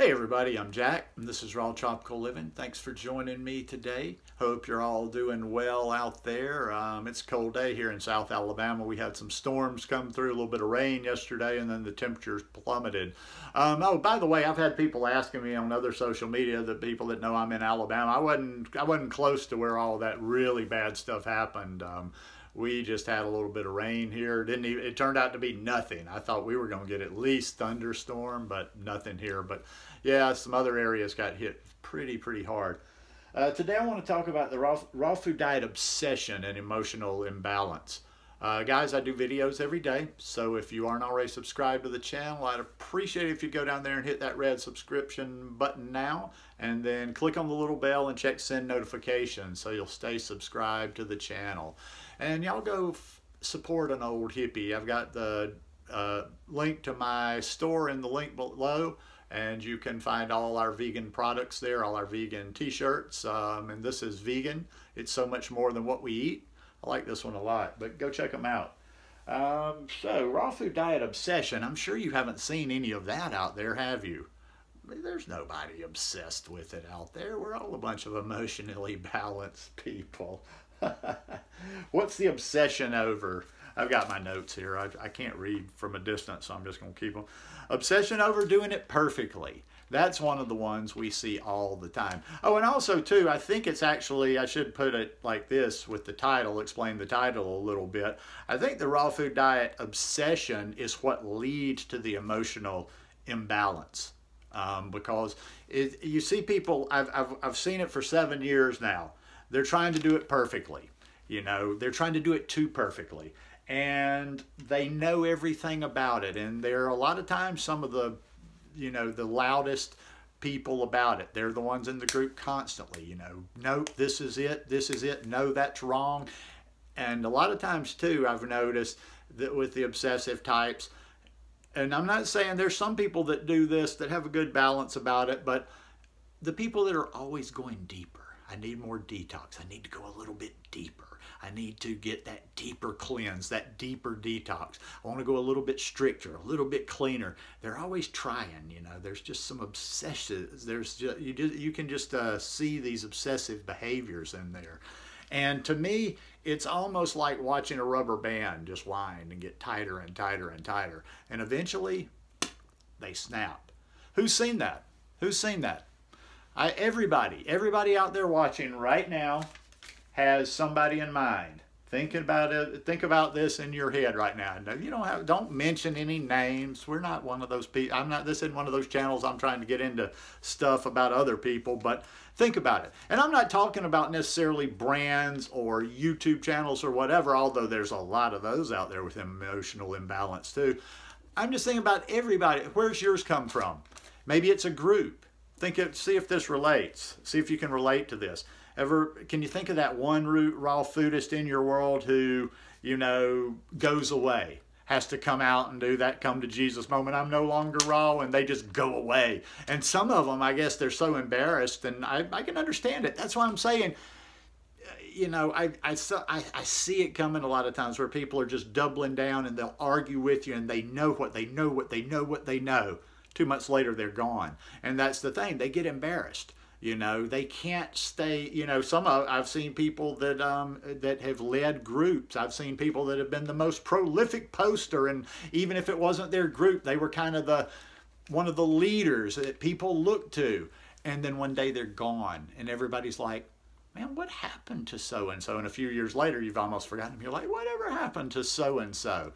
Hey everybody, I'm Jack, and this is Raw Tropical Living. Thanks for joining me today. Hope you're all doing well out there. It's a cold day here in South Alabama. We had some storms come through, a little bit of rain yesterday, and then the temperatures plummeted. Oh, by the way, I've had people asking me on other social media, the people that know I'm in Alabama. I wasn't close to where all that really bad stuff happened. We just had a little bit of rain here. It turned out to be nothing. I thought we were going to get at least thunderstorm, but nothing here. But yeah, some other areas got hit pretty hard. Today I want to talk about the raw food diet obsession and emotional imbalance. Guys, I do videos every day, so if you aren't already subscribed to the channel, I'd appreciate it if you go down there and hit that red subscription button now, and then click on the little bell and check send notifications so you'll stay subscribed to the channel. And y'all go support an old hippie. I've got the link to my store in the link below, and you can find all our vegan products there, all our vegan t-shirts, and this is vegan. It's so much more than what we eat. I like this one a lot, but go check them out. So, raw food diet obsession. I'm sure you haven't seen any of that out there, have you? There's nobody obsessed with it out there. We're all a bunch of emotionally balanced people. What's the obsession over? I've got my notes here. I can't read from a distance, so I'm just going to keep them. Obsession over doing it perfectly. That's one of the ones we see all the time. Oh, and also, too, I think it's actually, I should put it like this with the title, explain the title a little bit. I think the raw food diet obsession is what leads to the emotional imbalance. Because you see people, I've seen it for 7 years now. They're trying to do it perfectly. You know, they're trying to do it too perfectly. And they know everything about it. And they're a lot of times some of the, you know, the loudest people about it. They're the ones in the group constantly, you know, nope, this is it, no, that's wrong. And a lot of times too, I've noticed that with the obsessive types, and I'm not saying there's some people that do this that have a good balance about it, but the people that are always going deeper, I need more detox. I need to go a little bit deeper. I need to get that deeper cleanse, that deeper detox. I want to go a little bit stricter, a little bit cleaner. They're always trying, you know. There's just some obsessions. There's just, you can just see these obsessive behaviors in there. And to me, it's almost like watching a rubber band just wind and get tighter and tighter and tighter. And eventually, they snap. Who's seen that? Who's seen that? Everybody out there watching right now has somebody in mind. Thinking about it, think about this in your head right now. No, you don't mention any names. We're not one of those people. This isn't one of those channels I'm trying to get into stuff about other people, but think about it. And I'm not talking about necessarily brands or YouTube channels or whatever, although there's a lot of those out there with emotional imbalance too. I'm just thinking about everybody. Where's yours come from? Maybe it's a group. See if this relates. See if you can relate to this. Can you think of that one raw foodist in your world who, you know, goes away, has to come out and do that come to Jesus moment, I'm no longer raw, and they just go away. And some of them, I guess they're so embarrassed, and I can understand it. That's why I'm saying, you know, I see it coming a lot of times where people are just doubling down and they'll argue with you and they know what they know, what they know, what they know. 2 months later, they're gone. And that's the thing. They get embarrassed. You know, they can't stay, you know, I've seen people that that have led groups. I've seen people that have been the most prolific poster, and even if it wasn't their group, they were kind of one of the leaders that people look to. And then one day they're gone, and everybody's like, man, what happened to so-and-so? And a few years later, you've almost forgotten them. You're like, whatever happened to so-and-so?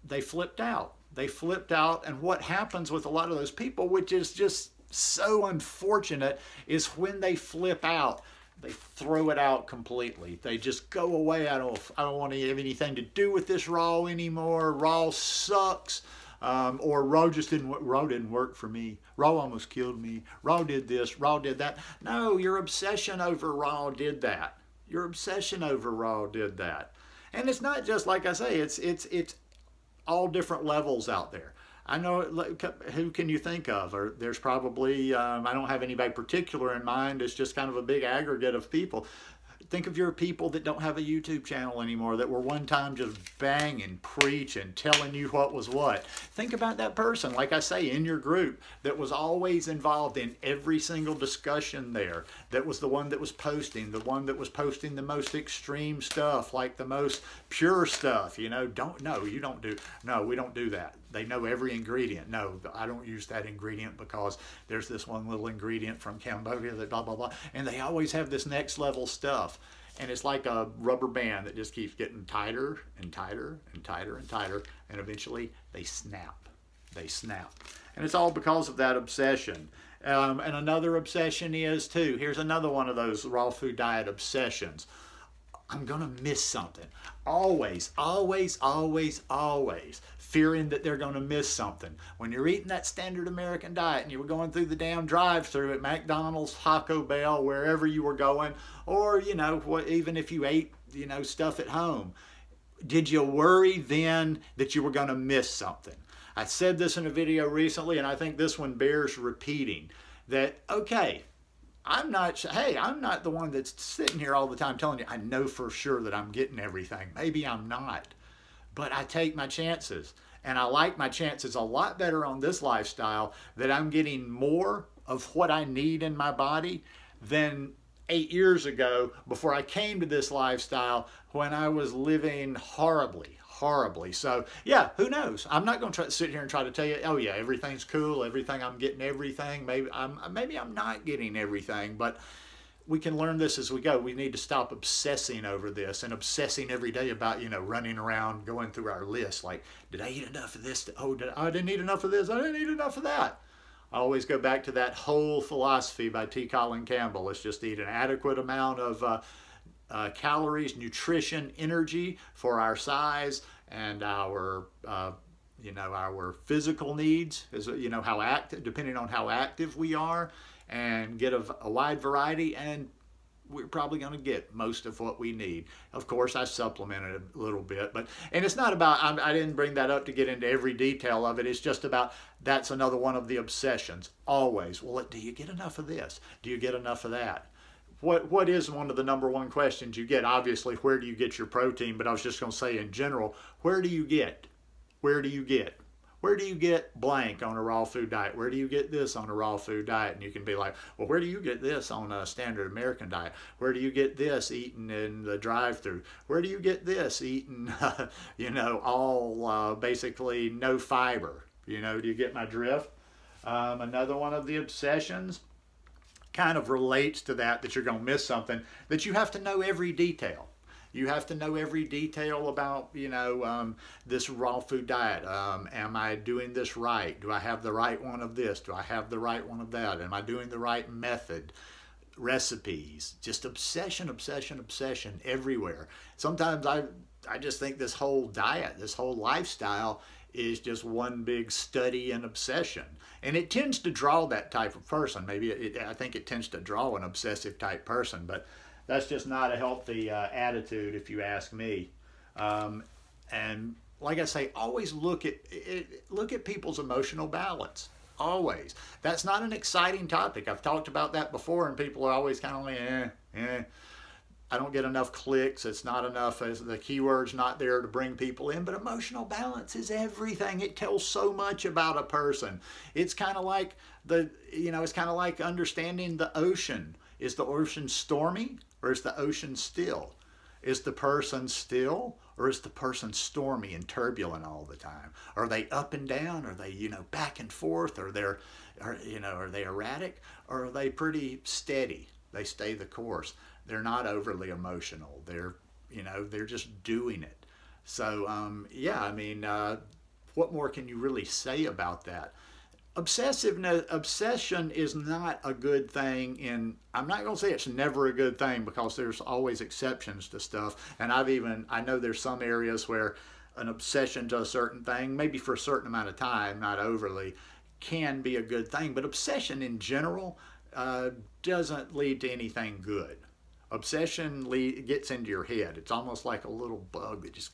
They flipped out. They flipped out, and what happens with a lot of those people, which is just so unfortunate, is when they flip out, they throw it out completely. They just go away. I don't want to have anything to do with this raw anymore. Raw sucks. Or raw didn't work for me. Raw almost killed me. Raw did this. Raw did that. No, your obsession over raw did that. Your obsession over raw did that. And it's not just, like I say, it's all different levels out there. I know, who can you think of? Or there's probably, I don't have anybody particular in mind. It's just kind of a big aggregate of people. Think of your people that don't have a YouTube channel anymore, that were one time just banging, preaching, telling you what was what. Think about that person, like I say, in your group, that was always involved in every single discussion there, that was the one that was posting, the one that was posting the most extreme stuff, like the most pure stuff, you know. We don't do that. They know every ingredient. No, I don't use that ingredient because there's this one little ingredient from Cambodia that blah, blah, blah. And they always have this next level stuff. And it's like a rubber band that just keeps getting tighter and tighter and tighter and tighter. And eventually they snap. They snap. And it's all because of that obsession. And another obsession is too, here's another one of those raw food diet obsessions. I'm going to miss something. Always, always, always, always fearing that they're going to miss something. When you're eating that standard American diet and you were going through the damn drive-through at McDonald's, Taco Bell, wherever you were going, or, you know, even if you ate, you know, stuff at home, did you worry then that you were going to miss something? I said this in a video recently, and I think this one bears repeating, that, okay, I'm not the one that's sitting here all the time telling you, I know for sure that I'm getting everything. Maybe I'm not, but I take my chances. And I like my chances a lot better on this lifestyle, that I'm getting more of what I need in my body than 8 years ago before I came to this lifestyle, when I was living horribly. So yeah, who knows? I'm not going to sit here and try to tell you, oh yeah, everything's cool, I'm getting everything. Maybe I'm not getting everything, but we can learn this as we go. We need to stop obsessing over this and obsessing every day about, you know, running around going through our list like, did I eat enough of this? I didn't eat enough of this. I didn't eat enough of that. I always go back to that whole philosophy by T. Colin Campbell. Let's just eat an adequate amount of calories, nutrition, energy for our size and our our physical needs, as you know, how active, depending on how active we are, and get a wide variety, and we're probably going to get most of what we need. Of course, I supplemented a little bit, and it's not about, I didn't bring that up to get into every detail of it. It's just about, that's another one of the obsessions. Always, well, do you get enough of this? Do you get enough of that? What is one of the number one questions you get? Obviously, where do you get your protein? But I was just going to say in general, where do you get? Where do you get? Where do you get blank on a raw food diet? Where do you get this on a raw food diet? And you can be like, well, where do you get this on a standard American diet? Where do you get this eaten in the drive-thru? Where do you get this eaten, all basically no fiber? You know, do you get my drift? Another one of the obsessions kind of relates to that you're going to miss something, that you have to know every detail. You have to know every detail about, this raw food diet. Am I doing this right? Do I have the right one of this? Do I have the right one of that? Am I doing the right method? Recipes, just obsession everywhere. Sometimes I just think this whole diet, this whole lifestyle is just one big study and obsession. And it tends to draw that type of person. I think it tends to draw an obsessive type person, but that's just not a healthy attitude, if you ask me. And like I say, always look at people's emotional balance. Always. That's not an exciting topic. I've talked about that before, and people are always kind of like, I don't get enough clicks. It's not enough, as the keyword's not there to bring people in. But emotional balance is everything. It tells so much about a person. It's kind of like it's kind of like understanding the ocean. Is the ocean stormy, or is the ocean still? Is the person still, or is the person stormy and turbulent all the time? Are they up and down? Are they, back and forth? Are they erratic? Or are they pretty steady? They stay the course. They're not overly emotional. They're just doing it. So, what more can you really say about that? Obsession is not a good thing. I'm not going to say it's never a good thing, because there's always exceptions to stuff. And I know there's some areas where an obsession to a certain thing, maybe for a certain amount of time, not overly, can be a good thing. But obsession in general doesn't lead to anything good. Obsession gets into your head. It's almost like a little bug that just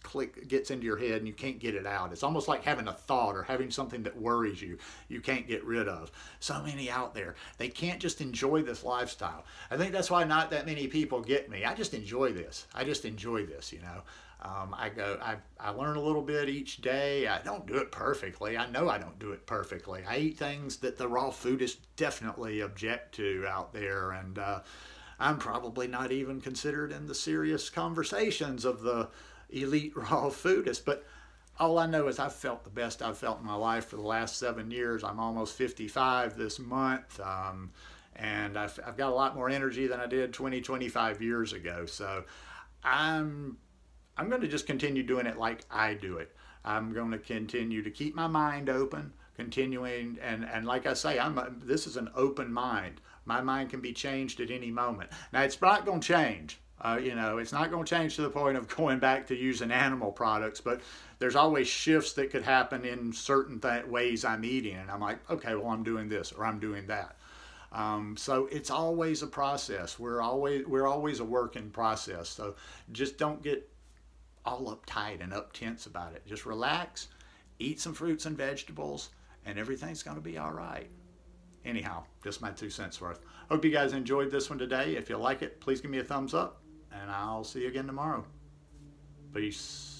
gets into your head and you can't get it out. It's almost like having a thought or having something that worries you, you can't get rid of. So many out there, they can't just enjoy this lifestyle. I think that's why not that many people get me. I just enjoy this. I just enjoy this, you know. I learn a little bit each day. I don't do it perfectly. I know I don't do it perfectly. I eat things that the raw foodists definitely object to out there, and I'm probably not even considered in the serious conversations of the elite raw foodists. But all I know is I've felt the best I've felt in my life for the last 7 years. I'm almost 55 this month, and I've got a lot more energy than I did 25 years ago. So I'm going to just continue doing it like I do it. I'm going to continue to keep my mind open, continuing, and like I say, this is an open mind. My mind can be changed at any moment. Now, it's not going to change. You know, it's not going to change to the point of going back to using animal products, but there's always shifts that could happen in certain ways I'm eating, and I'm like, okay, well, I'm doing this or I'm doing that. So it's always a process. We're always a work in process. So just don't get all uptight and tense about it. Just relax, eat some fruits and vegetables, and everything's going to be all right. Anyhow, just my 2 cents worth. Hope you guys enjoyed this one today. If you like it, please give me a thumbs up, and I'll see you again tomorrow. Peace.